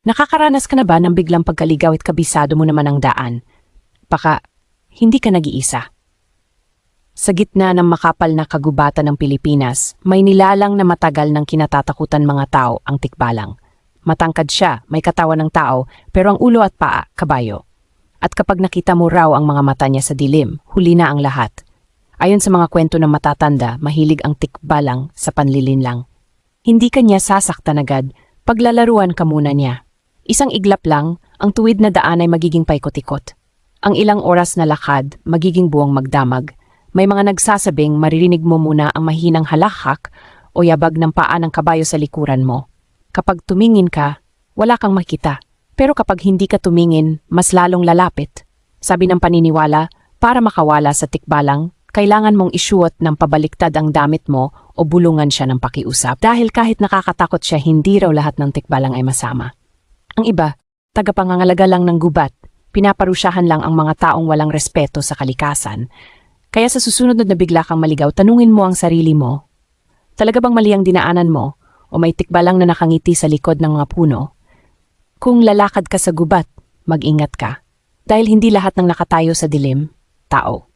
Nakakaranas ka na ba ng biglang pagkaligaw at kabisado mo naman ang daan? Baka hindi ka nag-iisa. Sa gitna ng makapal na kagubatan ng Pilipinas, may nilalang na matagal ng kinatatakutan mga tao ang tikbalang. Matangkad siya, may katawan ng tao, pero ang ulo at paa, kabayo. At kapag nakita mo raw ang mga mata niya sa dilim, huli na ang lahat. Ayon sa mga kwento ng matatanda, mahilig ang tikbalang sa panlilinlang. Hindi ka niya sasaktan agad, paglalaruan ka muna niya. Isang iglap lang, ang tuwid na daan ay magiging paikot-ikot. Ang ilang oras na lakad, magiging buwang magdamag. May mga nagsasabing maririnig mo muna ang mahinang halakak o yabag ng paa ng kabayo sa likuran mo. Kapag tumingin ka, wala kang makita. Pero kapag hindi ka tumingin, mas lalong lalapit. Sabi ng paniniwala, para makawala sa tikbalang, kailangan mong isuot ng pabaliktad ang damit mo o bulungan siya ng pakiusap. Dahil kahit nakakatakot siya, hindi raw lahat ng tikbalang ay masama. Ang iba, tagapangangalaga lang ng gubat, pinaparusyahan lang ang mga taong walang respeto sa kalikasan. Kaya sa susunod na bigla kang maligaw, tanungin mo ang sarili mo. Talaga bang mali ang dinaanan mo o may tikbalang na nakangiti sa likod ng mga puno? Kung lalakad ka sa gubat, mag-ingat ka. Dahil hindi lahat ng nakatayo sa dilim, tao.